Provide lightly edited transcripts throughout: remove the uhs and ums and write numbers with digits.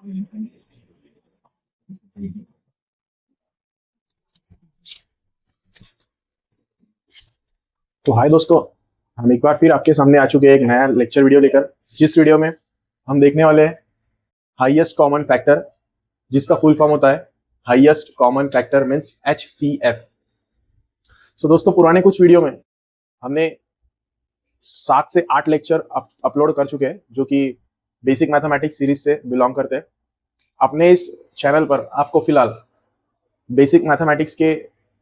तो हाय दोस्तों, हम एक बार फिर आपके सामने आ चुके हैं एक नया लेक्चर वीडियो लेकर, जिस वीडियो में हम देखने वाले हैं हाईएस्ट कॉमन फैक्टर, जिसका फुल फॉर्म होता है highest common factor means HCF। सो दोस्तों, पुराने कुछ वीडियो में हमने 7 से 8 लेक्चर अपलोड कर चुके हैं, जो कि बेसिक मैथमेटिक्स सीरीज से बिलोंग करते हैं। अपने इस चैनल पर आपको फिलहाल बेसिक मैथमेटिक्स के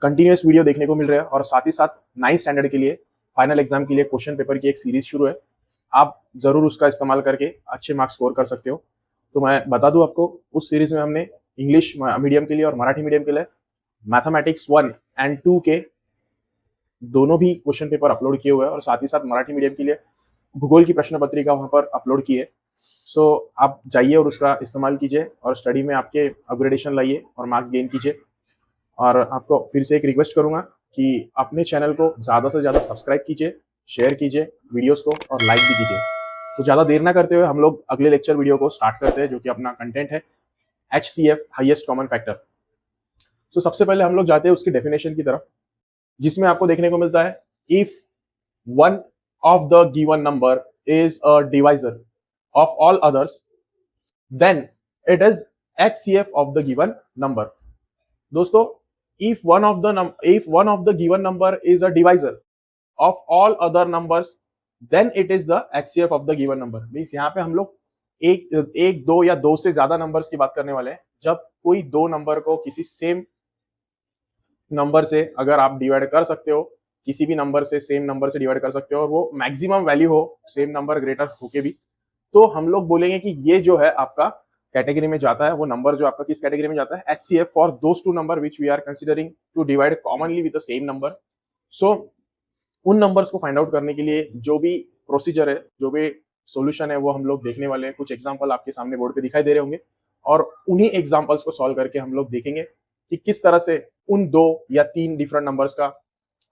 कंटिन्यूस वीडियो देखने को मिल रहे हैं, और साथ ही साथ 9th स्टैंडर्ड के लिए फाइनल एग्जाम के लिए क्वेश्चन पेपर की एक सीरीज शुरू है। आप जरूर उसका इस्तेमाल करके अच्छे मार्क्स स्कोर कर सकते हो। तो मैं बता दूं आपको, उस सीरीज में हमने इंग्लिश मीडियम के लिए और मराठी मीडियम के लिए मैथमेटिक्स 1 एंड 2 के दोनों भी क्वेश्चन पेपर अपलोड किए हुए हैं, और साथ ही साथ मराठी मीडियम के लिए भूगोल की प्रश्न पत्रिका वहां पर अपलोड की है। सो आप जाइए और उसका इस्तेमाल कीजिए, और स्टडी में आपके अपग्रेडेशन लाइए और मार्क्स गेन कीजिए। और आपको फिर से एक रिक्वेस्ट करूंगा कि अपने चैनल को ज़्यादा से ज़्यादा सब्सक्राइब कीजिए, शेयर कीजिए वीडियोस को, और लाइक भी कीजिए। तो ज़्यादा देर ना करते हुए हम लोग अगले लेक्चर वीडियो को स्टार्ट करते हैं, जो कि अपना कंटेंट है HCF, हाईएस्ट कॉमन फैक्टर। तो सबसे पहले हम लोग जाते हैं उसकी डेफिनेशन की तरफ, जिसमें आपको देखने को मिलता है if one of the given number is a divisor of all others, then it is HCF of the given number. दोस्तों, if one of the given number is a divisor of all other numbers, then it is the HCF of the given number। Means यहाँ पे हम लोग एक दो या दो से ज्यादा नंबर्स की बात करने वाले हैं। जब कोई दो नंबर को किसी सेम नंबर से अगर आप डिवाइड कर सकते हो, किसी भी नंबर से सेम नंबर से डिवाइड कर सकते हो, और वो मैक्सिमम वैल्यू हो सेम नंबर ग्रेटर होके भी, तो हम लोग बोलेंगे कि ये जो है आपका कैटेगरी में जाता है। वो नंबर जो आपका किस कैटेगरी में जाता है? HCF for those two number which we are considering to divide commonly with the same number. So उन नंबर्स को फाइंड आउट करने के लिए जो भी प्रोसीजर है, जो भी सॉल्यूशन है, वो हम लोग देखने वाले हैं। कुछ एग्जांपल आपके सामने बोर्ड पे दिखाई दे रहे होंगे, और उन्हीं एग्जांपल्स को सॉल्व करके हम लोग देखेंगे कि किस तरह से उन दो या तीन डिफरेंट नंबर्स का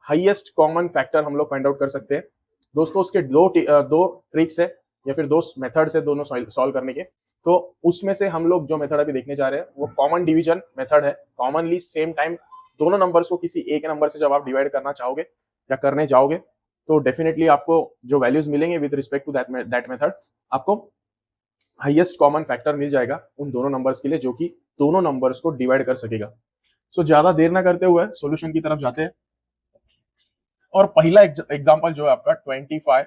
हाईएस्ट कॉमन फैक्टर हम लोग फाइंड आउट कर सकते हैं। दोस्तों, उसके दो ट्रिक्स है या फिर दो मेथड्स है दोनों सॉल्व करने के। तो उसमें से हम लोग जो मेथड अभी देखने जा रहे हैं वो कॉमन डिवीजन मेथड है। कॉमनली सेम टाइम दोनों नंबर्स को किसी एक नंबर से जब आप डिवाइड करना चाहोगे या करने जाओगे, तो डेफिनेटली आपको जो वैल्यूज मिलेंगे with respect to that method, आपको हाईएस्ट कॉमन फैक्टर मिल जाएगा उन दोनों नंबर्स के लिए, जो कि दोनों नंबर्स को डिवाइड कर सकेगा। सो ज्यादा देर ना करते हुए सॉल्यूशन की तरफ जाते हैं, और पहला एग्जांपल जो है आपका 25,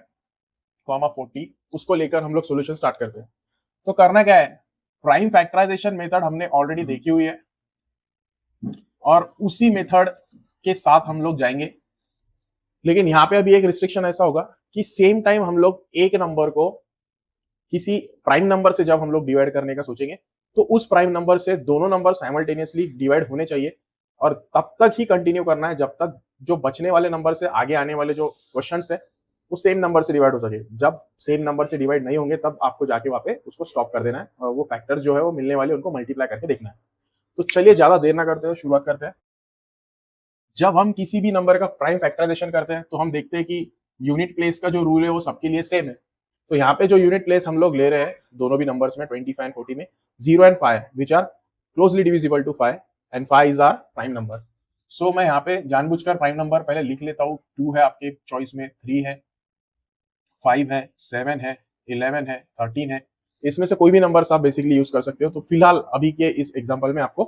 40, उसको लेकर हम लोग सॉल्यूशन स्टार्ट करते हैं। तो करना क्या है, प्राइम फैक्टराइजेशन मेथड हमने ऑलरेडी देखी हुई है, और उसी मेथड के साथ हम लोग जाएंगे। लेकिन यहाँ पे अभी एक रिस्ट्रिक्शन ऐसा होगा कि सेम टाइम हम लोग एक नंबर को किसी प्राइम नंबर से जब हम लोग डिवाइड करने का सोचेंगे, तो उस प्राइम नंबर से दोनों नंबर साइमल्टेनियसली डिवाइड होने चाहिए, और तब तक ही कंटिन्यू करना है जब तक जो बचने वाले नंबर से आगे आने वाले जो क्वेश्चंस है वो सेम नंबर से डिवाइड हो सके। जब सेम नंबर से डिवाइड नहीं होंगे तब आपको जाके वहां पे उसको स्टॉप कर देना है, और वो फैक्टर जो है वो मिलने वाले उनको मल्टीप्लाई करके देखना है। तो चलिए ज्यादा देर ना करते हुए शुरुआत करते हैं। जब हम किसी भी नंबर का प्राइम फैक्टराइजेशन करते हैं तो हम देखते हैं कि यूनिट प्लेस का जो रूल है वो सबके लिए सेम है। तो यहाँ पे जो यूनिट प्लेस हम लोग ले रहे हैं दोनों भी नंबर्स में 25 एंड 40 में 0 and 5 which are closely divisible to 5, and 5 is are prime number. So मैं यहाँ पे जानबूझकर प्राइम नंबर पहले लिख लेता हूँ। 2 है आपके चॉइस में, 3 है, 5 है, 7 है, 11 है, 13 है। इसमें से कोई भी नंबर आप बेसिकली यूज कर सकते हो। तो फिलहाल अभी के इस एग्जांपल में आपको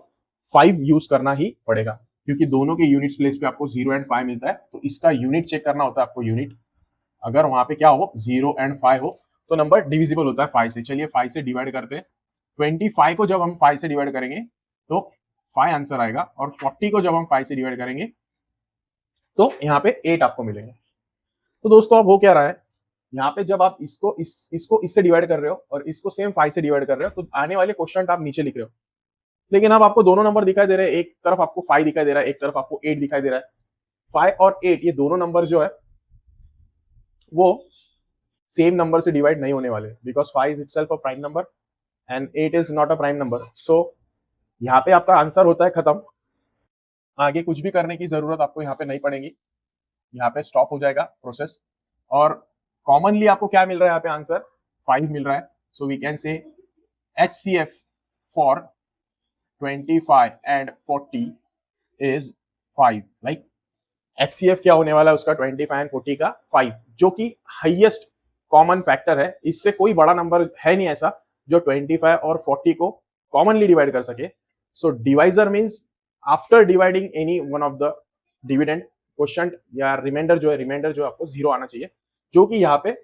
5 यूज करना ही पड़ेगा, क्योंकि दोनों के यूनिट्स प्लेस पे आपको 0 एंड 5 मिलता है। तो इसका यूनिट चेक करना होता है आपको। यूनिट अगर वहां पे क्या हो, 0 एंड 5 हो, तो नंबर डिविजिबल होता है 5 से। चलिए 5 से डिवाइड करते हैं। 25 को जब हम 5 से डिवाइड करेंगे तो 5 आंसर आएगा, और 40 को जब हम 5 से डिवाइड करेंगे तो यहाँ पे 8 आपको मिलेंगे। तो दोस्तों, अब हो क्या रहा है, यहाँ पे जब आप इसको इससे डिवाइड कर रहे हो और इसको सेम 5 से डिवाइड कर रहे हो, तो आने वाले क्वेश्चन आप नीचे लिख रहे हो। लेकिन अब आपको दोनों नंबर दिखाई दे रहे हैं, एक तरफ आपको 5 दिखाई दे रहा है, एक तरफ आपको 8 दिखाई दे रहा है। 5 और 8 ये दोनों नंबर जो है वो सेम नंबर से डिवाइड नहीं होने वाले, because 5 is itself a prime number and 8 is not a prime number. So यहाँ पे आपका आंसर होता है खत्म। आगे कुछ भी करने की जरूरत आपको यहाँ पे नहीं पड़ेगी, यहाँ पे स्टॉप हो जाएगा प्रोसेस। और कॉमनली आपको क्या मिल रहा है यहाँ पे आंसर? 5 मिल रहा है। So we can say HCF for 25 and 40 is 5. Like HCF क्या होने वाला है उसका 25 एंड 40 का 5, जो कि हाईएस्ट कॉमन फैक्टर है। इससे कोई बड़ा नंबर है नहीं ऐसा जो 25 और 40 को कॉमनली डिवाइड कर सके। So divisor means after dividing any one of the dividend, quotient या रिमाइंडर जो है आपको 0 आना चाहिए, जो कि यहाँ पे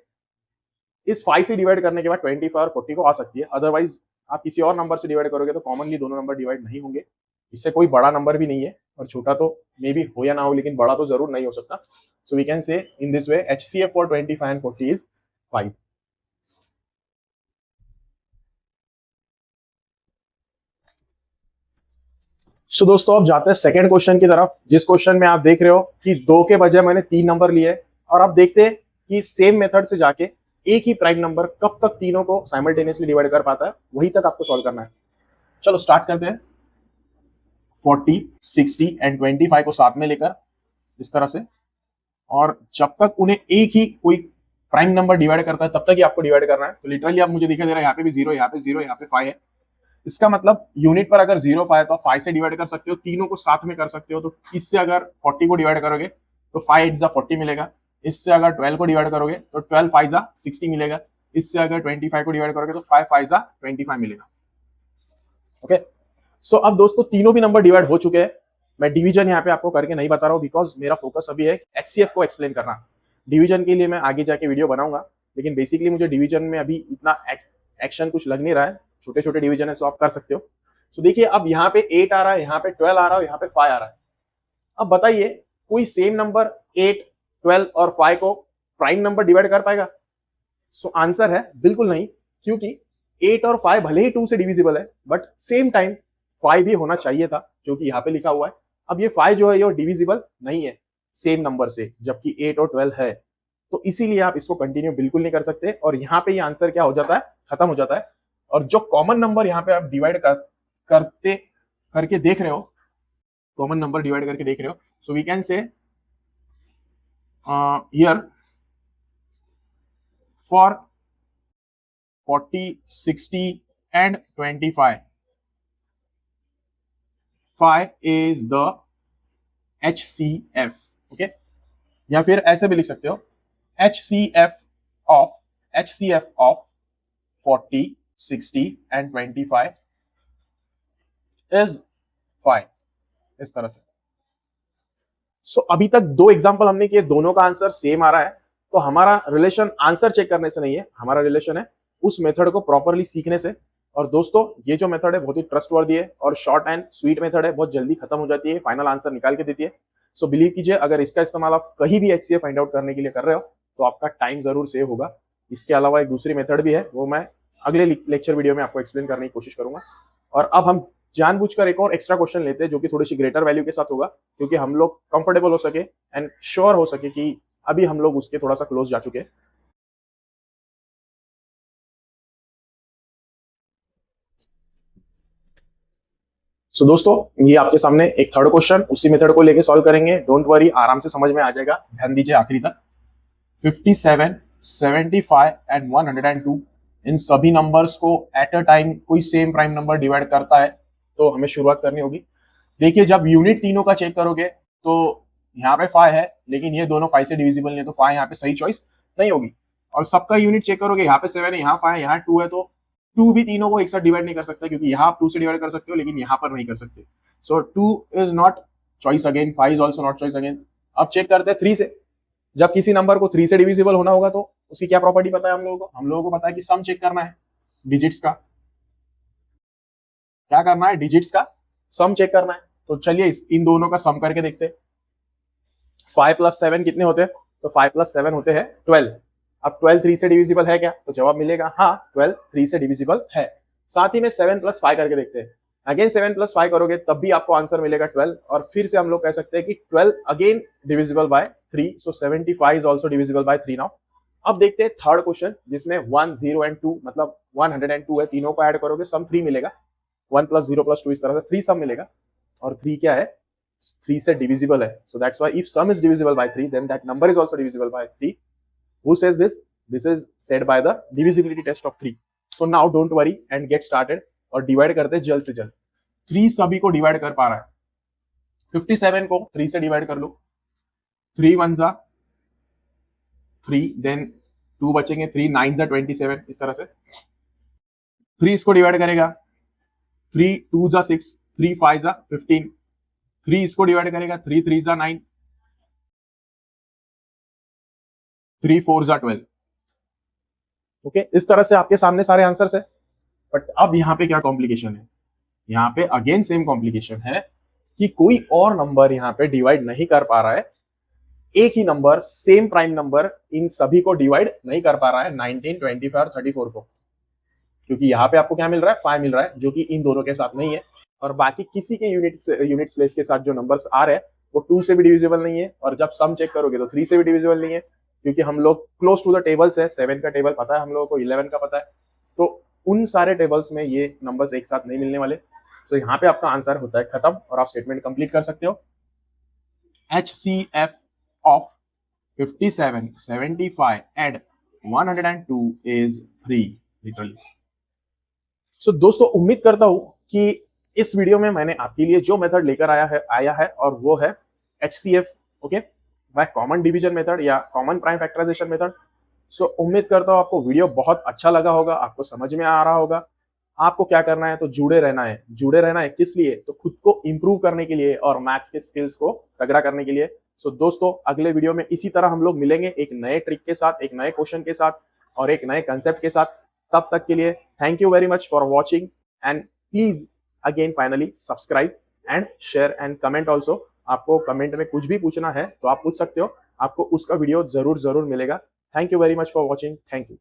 इस 5 से डिवाइड करने के बाद 25 और 40 को आ सकती है। अदरवाइज आप किसी और नंबर से डिवाइड करोगे तो कॉमनली दोनों नंबर डिवाइड नहीं होंगे। इससे कोई बड़ा नंबर भी नहीं है, और छोटा तो मे बी हो या ना हो, लेकिन बड़ा तो जरूर नहीं हो सकता। सो we can say in this way HCF for 25 and 40 is 5। सो दोस्तों अब जाते हैं सेकंड क्वेश्चन की तरफ, जिस क्वेश्चन में आप देख रहे हो कि 2 के बजाय मैंने 3 नंबर लिए, और आप देखते हैं कि सेम मेथड से जाके एक ही प्राइम नंबर कब तक तीनों को साइमल्टेनियसली डिवाइड कर पाता है, वही तक आपको सॉल्व करना है। चलो स्टार्ट करते हैं। 40, 60 एंड 25 को साथ में लेकर इस तरह से, और जब तक उन्हें एक ही कोई प्राइम नंबर डिवाइड करता है तब तक ही आपको डिवाइड करना है। तो लिटरली आप मुझे दिखाई दे रहा है यहाँ पे भी 0, यहाँ पे 0, यहाँ पे 5 है। इसका मतलब यूनिट पर अगर 0, 5 है तो आप 5 से डिवाइड कर सकते हो, तीनों को साथ में कर सकते हो। तो इससे अगर 40 को डिवाइड करोगे तो 5 8 40 मिलेगा। इससे अगर 12 को डिवाइड करोगे तो 12 5 60 मिलेगा। इससे अगर 25 को डिवाइड करोगे तो 5 5 25 मिलेगा। ओके, सो अब दोस्तों तीनों भी नंबर डिवाइड हो चुके हैं। मैं डिवीजन यहाँ पे आपको करके नहीं बता रहा हूँ, बिकॉज मेरा फोकस अभी है HCF को एक्सप्लेन करना। डिवीजन के लिए मैं आगे जाके वीडियो बनाऊंगा, लेकिन बेसिकली मुझे डिवीजन में अभी इतना एक्शन कुछ लग नहीं रहा है। छोटे छोटे डिवीजन है तो आप कर सकते हो। सो देखिए अब यहाँ पे 8 आ रहा है, यहाँ पे 12 आ रहा है, यहाँ पे 5 आ रहा है। अब बताइए कोई सेम नंबर 8, 12 और 5 को प्राइम नंबर डिवाइड कर पाएगा? सो आंसर है बिल्कुल नहीं, क्योंकि 8 और 5 भले ही 2 से डिविजिबल है, बट सेम टाइम 5 भी होना चाहिए था, जो कि यहाँ पे लिखा हुआ है। अब ये 5 जो है ये डिविजिबल नहीं है सेम नंबर से, जबकि 8 और 12 है। तो इसीलिए आप इसको कंटिन्यू बिल्कुल नहीं कर सकते, और यहाँ पे ये आंसर क्या हो जाता है, खत्म हो जाता है। और जो कॉमन नंबर यहाँ पे आप डिवाइड करके देख रहे हो, कॉमन नंबर डिवाइड करके देख रहे हो, so we can say here for 40, 60 and 25, 5 is the HCF। Okay, या फिर ऐसे भी लिख सकते हो HCF of 40, 60 and 25 is 5, इस तरह से। सो अभी तक 2 एग्जांपल हमने किए, दोनों का आंसर सेम आ रहा है। तो हमारा रिलेशन आंसर चेक करने से नहीं है, हमारा रिलेशन है उस मेथड को प्रॉपरली सीखने से। और दोस्तों ये जो मेथड है बहुत ही ट्रस्टवर्दी है और शॉर्ट एंड स्वीट मेथड है, बहुत जल्दी खत्म हो जाती है, फाइनल आंसर निकाल के देती है। सो बिलीव कीजिए, अगर इसका इस्तेमाल आप कहीं भी HCF फाइंड आउट करने के लिए कर रहे हो तो आपका टाइम जरूर सेव होगा। इसके अलावा एक दूसरी मेथड भी है, वो मैं अगले लेक्चर वीडियो में आपको एक्सप्लेन करने की कोशिश करूंगा। और अब हम जानबूझकर एक और एक्स्ट्रा क्वेश्चन लेते हैं, जो कि थोड़ी सी ग्रेटर वैल्यू के साथ होगा, क्योंकि हम लोग कंफर्टेबल हो सके एंड श्योर हो सके कि अभी हम लोग उसके थोड़ा सा क्लोज जा चुके हैं। सो दोस्तों ये आपके सामने एक थर्ड क्वेश्चन, उसी मेथड को लेके सॉल्व करेंगे। डोंट वरी, आराम से समझ में आ जाएगा, ध्यान दीजिए आखिरी तक। 57, 75 एंड 102 इन सभी नंबर्स को एट अ टाइम कोई सेम प्राइम नंबर डिवाइड करता है, तो हमें शुरुआत करनी होगी। देखिए जब यूनिट तीनों का चेक करोगे तो यहाँ पे 5 है, लेकिन ये दोनों 5 से डिविजिबल नहीं है, तो 5 यहाँ पे सही चॉइस नहीं होगी। और सबका यूनिट चेक करोगे, यहाँ पे 7 है, यहाँ 5 है, यहाँ 2 है, तो 2 भी तीनों को एक साथ डिवाइड नहीं कर सकता, क्योंकि यहाँ आप 2 से डिवाइड कर सकते हो लेकिन यहाँ पर नहीं कर सकते। सो 2 is not choice again, 5 is also not choice again. अब चेक करते हैं 3 से। जब किसी नंबर को 3 से डिविजिबल होना होगा तो उसकी क्या प्रॉपर्टी पता है हम लोगों को? हम लोगों को पता है कि सम चेक करना है डिजिट्स का। क्या करना है? डिजिट्स का सम चेक करना है। तो चलिए इन दोनों का सम करके देखते हैं। 5 + 7 कितने होते हैं? तो 5 + 7 होते हैं 12। अब 12 3 से डिविजिबल है क्या? तो जवाब मिलेगा हाँ, 12 3 से डिविजिबल है। साथ ही में 7 + 5 करके देखते हैं। अगेन 7 + 5 करोगे तब भी आपको आंसर मिलेगा 12, और फिर से हम लोग कह सकते हैं कि 12 again divisible by 3, so 75 is also divisible by 3 now. अब देखते हैं थर्ड क्वेश्चन, जिसमें 1, 0 एंड 2 मतलब 102 है, तीनों को ऐड करोगे सम 3 मिलेगा। 1 + 0 + 2 इस तरह से 3 सम मिलेगा, और 3 क्या है? 3 से डिविजिबल है। So that's why if sum is divisible by 3 then that number is also divisible by 3। Who says this? This is said by the divisibility test of 3। So now don't worry and get started. और divide करते हैं जल्द से जल्द। 3 सभी को divide कर पा रहा है। 57 को 3 से डिवाइड कर लो। 3 1 जा 3, देन 2 बचेंगे, 3 9 जा 27, इस तरह से 3 इसको डिवाइड करेगा। 3 2 जा 6, 3 5 जा 15, 3 इसको डिवाइड करेगा। 3 3 जा 9, 3 4 जा 12। ओके, इस तरह से आपके सामने सारे आंसर्स है। बट अब यहाँ पे क्या कॉम्प्लिकेशन है, यहाँ पे अगेन सेम कॉम्प्लिकेशन है कि कोई और नंबर यहाँ पे डिवाइड नहीं कर पा रहा है। एक ही नंबर, सेम प्राइम नंबर इन सभी को डिवाइड नहीं कर पा रहा है, 19 25 और 34 को, क्योंकि यहाँ पे आपको क्या मिल रहा है, 5 मिल रहा है, जो कि इन दोनों के साथ नहीं है। और बाकी किसी के यूनिट्स प्लेस के साथ जो नंबर्स आ रहे हैं वो 2 से भी डिविजिबल नहीं है, और जब सम चेक करोगे तो 3 से भी डिविजिबल नहीं है, क्योंकि हम लोग क्लोज टू द टेबल्स है। 7 का टेबल पता है हम लोगों को, 11 का पता है, तो उन सारे टेबल्स में ये नंबर्स एक साथ नहीं मिलने वाले। तो यहाँ पे आपका आंसर होता है खत्म, और आप स्टेटमेंट कंप्लीट कर सकते हो। HCF of 57, 75 and 102 is 3 literally. So दोस्तों, उम्मीद करता हूं कि इस वीडियो में मैंने आपके लिए जो मेथड लेकर आया है और वो है HCF, okay, by common division method या कॉमन प्राइम फैक्टराइजेशन मेथड। सो उम्मीद करता हूं आपको वीडियो बहुत अच्छा लगा होगा, आपको समझ में आ रहा होगा। आपको क्या करना है, तो जुड़े रहना है। जुड़े रहना है किस लिए, तो खुद को इंप्रूव करने के लिए और मैथ्स के स्किल्स को तगड़ा करने के लिए। सो दोस्तों, अगले वीडियो में इसी तरह हम लोग मिलेंगे, एक नए ट्रिक के साथ, एक नए क्वेश्चन के साथ और एक नए कंसेप्ट के साथ। तब तक के लिए thank you very much for watching, and please again finally subscribe and share and comment also. आपको कमेंट में कुछ भी पूछना है तो आप पूछ सकते हो, आपको उसका वीडियो जरूर मिलेगा। Thank you very much for watching. Thank you.